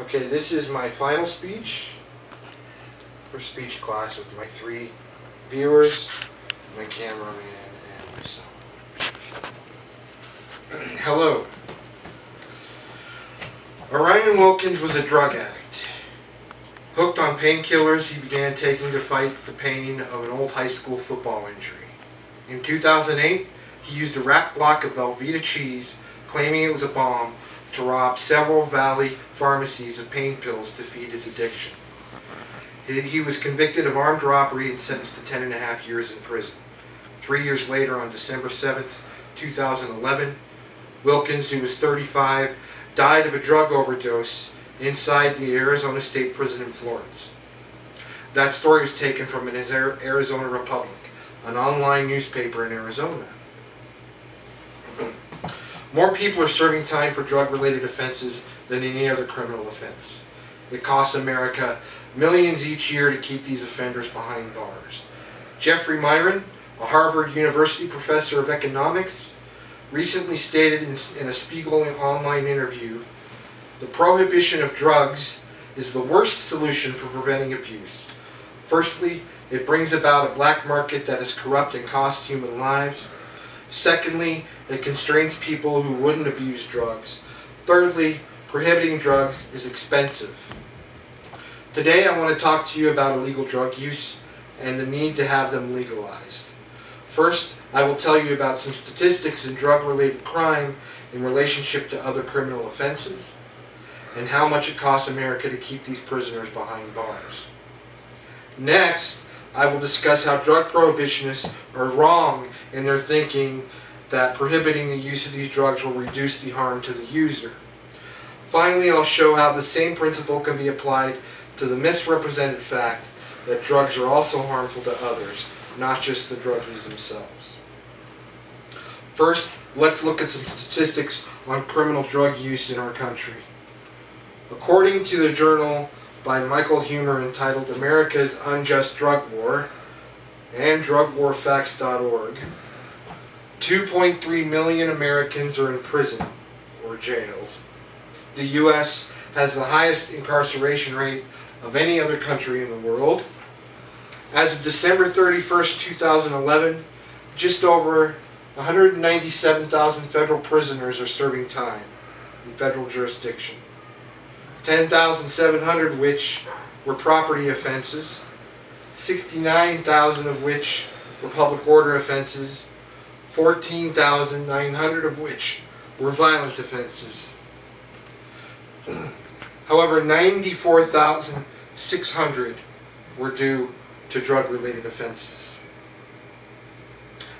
Okay, this is my final speech for speech class with my 3 viewers, my cameraman, and myself. Hello. Orion Wilkins was a drug addict. Hooked on painkillers, he began taking to fight the pain of an old high school football injury. In 2008, he used a wrapped block of Velveeta cheese, claiming it was a bomb, to rob several Valley pharmacies of pain pills to feed his addiction. He was convicted of armed robbery and sentenced to 10.5 years in prison. 3 years later, on December 7th, 2011, Wilkins, who was 35, died of a drug overdose inside the Arizona State Prison in Florence. That story was taken from an Arizona Republic, an online newspaper in Arizona. More people are serving time for drug-related offenses than any other criminal offense. It costs America millions each year to keep these offenders behind bars. Jeffrey Myron, a Harvard University professor of economics, recently stated in a Spiegel online interview, "The prohibition of drugs is the worst solution for preventing abuse. Firstly, it brings about a black market that is corrupt and costs human lives. Secondly, it constrains people who wouldn't abuse drugs. Thirdly, prohibiting drugs is expensive." Today I want to talk to you about illegal drug use and the need to have them legalized. First, I will tell you about some statistics in drug-related crime in relationship to other criminal offenses, and how much it costs America to keep these prisoners behind bars. Next, I will discuss how drug prohibitionists are wrong in their thinking that prohibiting the use of these drugs will reduce the harm to the user. Finally, I'll show how the same principle can be applied to the misrepresented fact that drugs are also harmful to others, not just the druggies themselves. First, let's look at some statistics on criminal drug use in our country. According to the journal by Michael Huemer entitled America's Unjust Drug War and drugwarfacts.org, 2.3 million Americans are in prison or jails. The U.S. has the highest incarceration rate of any other country in the world. As of December 31st, 2011, just over 197,000 federal prisoners are serving time in federal jurisdiction. 10,700 of which were property offenses, 69,000 of which were public order offenses, 14,900 of which were violent offenses. However, 94,600 were due to drug-related offenses.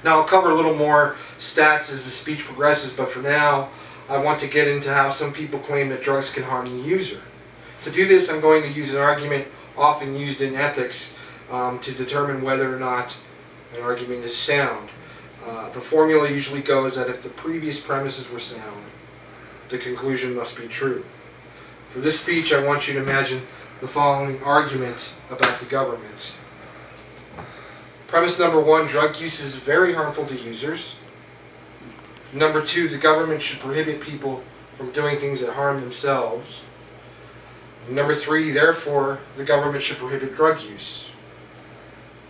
Now, I'll cover a little more stats as the speech progresses, but for now, I want to get into how some people claim that drugs can harm the user. To do this, I'm going to use an argument often used in ethics to determine whether or not an argument is sound. The formula usually goes that if the previous premises were sound, the conclusion must be true. For this speech, I want you to imagine the following argument about the government. Premise number 1, drug use is very harmful to users. Number 2, the government should prohibit people from doing things that harm themselves. Number 3, therefore, the government should prohibit drug use.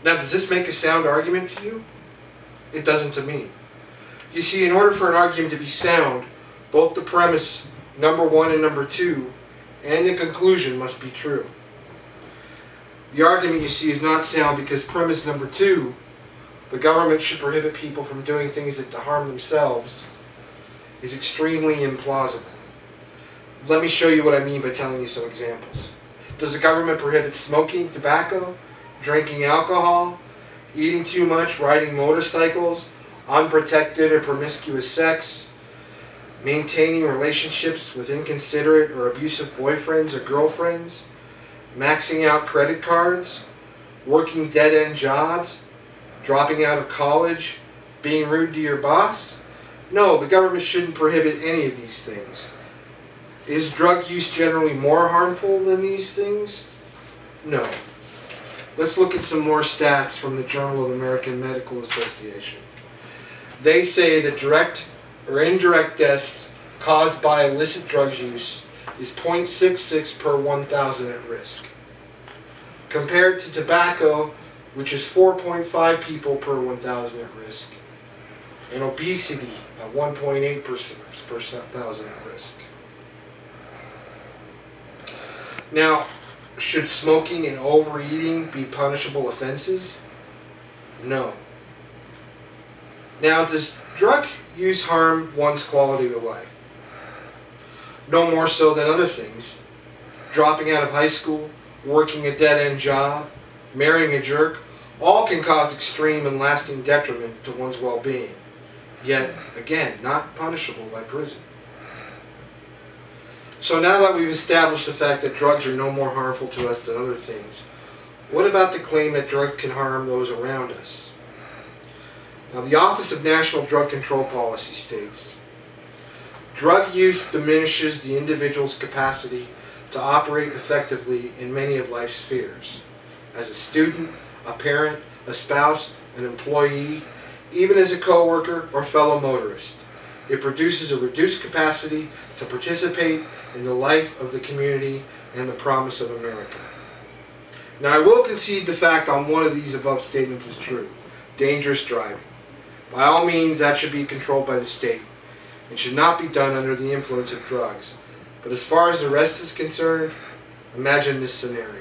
Now, does this make a sound argument to you? It doesn't to me. You see, in order for an argument to be sound, both the premise number 1 and number 2 and the conclusion must be true. The argument, you see, is not sound because premise number 2, the government should prohibit people from doing things that harm themselves, is extremely implausible. Let me show you what I mean by telling you some examples. Does the government prohibit smoking tobacco, drinking alcohol, eating too much, riding motorcycles, unprotected or promiscuous sex, maintaining relationships with inconsiderate or abusive boyfriends or girlfriends, maxing out credit cards, working dead-end jobs, dropping out of college, being rude to your boss? No, the government shouldn't prohibit any of these things. Is drug use generally more harmful than these things? No. Let's look at some more stats from the Journal of American Medical Association. They say that direct or indirect deaths caused by illicit drug use is 0.66 per 1,000 at risk, compared to tobacco, which is 4.5 people per 1,000 at risk, and obesity at 1.8 per 1,000 at risk. Now, should smoking and overeating be punishable offenses? No. Now, does drug use harm one's quality of life? No more so than other things. Dropping out of high school, working a dead-end job, marrying a jerk, all can cause extreme and lasting detriment to one's well-being. Yet, again, not punishable by prison. So now that we've established the fact that drugs are no more harmful to us than other things, what about the claim that drugs can harm those around us? Now, the Office of National Drug Control Policy states, drug use diminishes the individual's capacity to operate effectively in many of life's spheres. As a student, a parent, a spouse, an employee, even as a co-worker or fellow motorist. It produces a reduced capacity to participate in the life of the community and the promise of America. Now, I will concede the fact on one of these above statements is true. Dangerous driving. By all means, that should be controlled by the state and should not be done under the influence of drugs. But as far as the rest is concerned, imagine this scenario.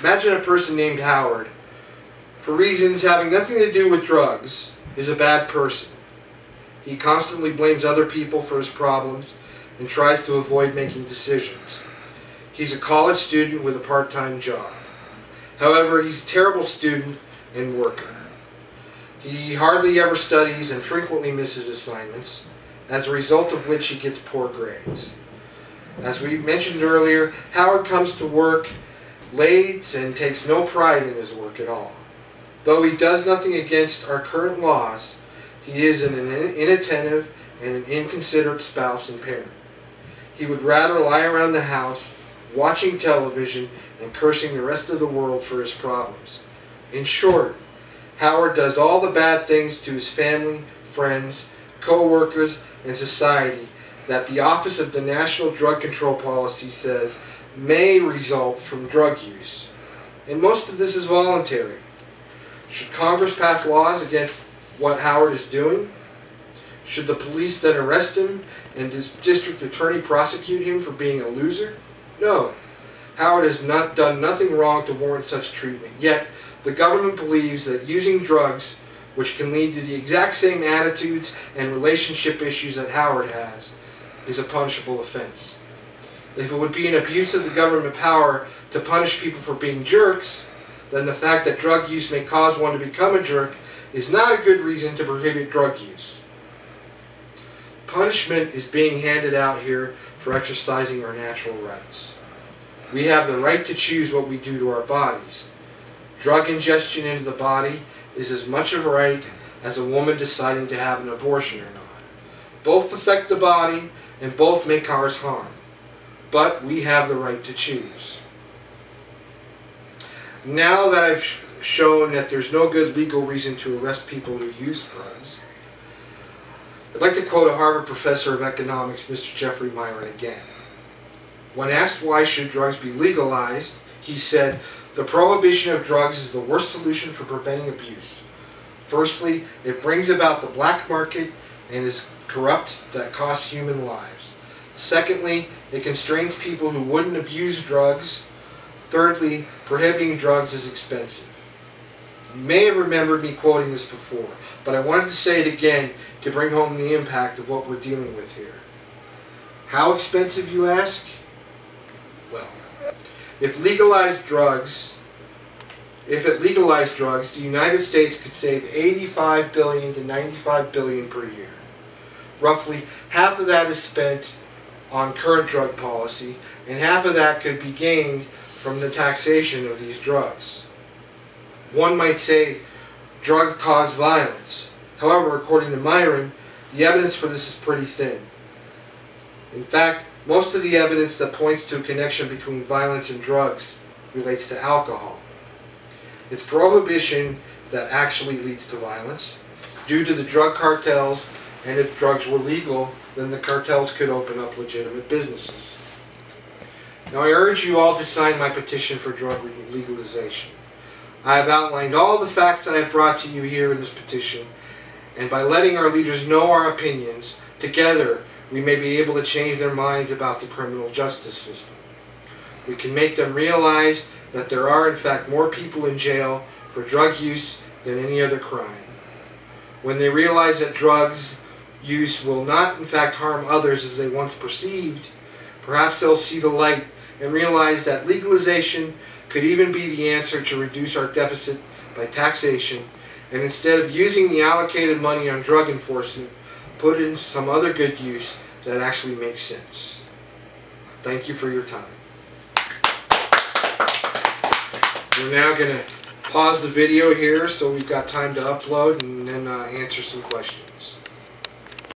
Imagine a person named Howard, for reasons having nothing to do with drugs, is a bad person. He constantly blames other people for his problems and tries to avoid making decisions. He's a college student with a part-time job. However, he's a terrible student and worker. He hardly ever studies and frequently misses assignments, as a result of which he gets poor grades. As we mentioned earlier, Howard comes to work late and takes no pride in his work at all. Though he does nothing against our current laws, he is an inattentive and an inconsiderate spouse and parent. He would rather lie around the house, watching television and cursing the rest of the world for his problems. In short, Howard does all the bad things to his family, friends, co-workers, and society that the Office of the National Drug Control Policy says may result from drug use. And most of this is voluntary. Should Congress pass laws against what Howard is doing? Should the police then arrest him and his district attorney prosecute him for being a loser? No. Howard has not done nothing wrong to warrant such treatment. Yet, the government believes that using drugs, which can lead to the exact same attitudes and relationship issues that Howard has, is a punishable offense. If it would be an abuse of the government power to punish people for being jerks, then the fact that drug use may cause one to become a jerk is not a good reason to prohibit drug use. Punishment is being handed out here for exercising our natural rights. We have the right to choose what we do to our bodies. Drug ingestion into the body is as much a right as a woman deciding to have an abortion or not. Both affect the body and both may cause harm. But we have the right to choose. Now that I've shown that there's no good legal reason to arrest people who use drugs, I'd like to quote a Harvard professor of economics, Mr. Jeffrey Myron, again. When asked why should drugs be legalized, he said, "The prohibition of drugs is the worst solution for preventing abuse. Firstly, it brings about the black market and is corrupt that costs human lives. Secondly, it constrains people who wouldn't abuse drugs. Thirdly, prohibiting drugs is expensive." You may have remembered me quoting this before, but I wanted to say it again to bring home the impact of what we're dealing with here. How expensive, you ask? Well, if it legalized drugs, the United States could save $85 billion to $95 billion per year. Roughly half of that is spent on current drug policy, and half of that could be gained from the taxation of these drugs. One might say drug cause violence. However, according to Myron, the evidence for this is pretty thin. In fact, most of the evidence that points to a connection between violence and drugs relates to alcohol. It's prohibition that actually leads to violence due to the drug cartels, and if drugs were legal, then the cartels could open up legitimate businesses. Now I urge you all to sign my petition for drug legalization. I have outlined all the facts I have brought to you here in this petition, and by letting our leaders know our opinions, together we may be able to change their minds about the criminal justice system. We can make them realize that there are in fact more people in jail for drug use than any other crime. When they realize that drugs use will not in fact harm others as they once perceived, perhaps they'll see the light and realize that legalization could even be the answer to reduce our deficit by taxation, and instead of using the allocated money on drug enforcement, put in some other good use that actually makes sense. Thank you for your time. We're now going to pause the video here so we've got time to upload and then answer some questions.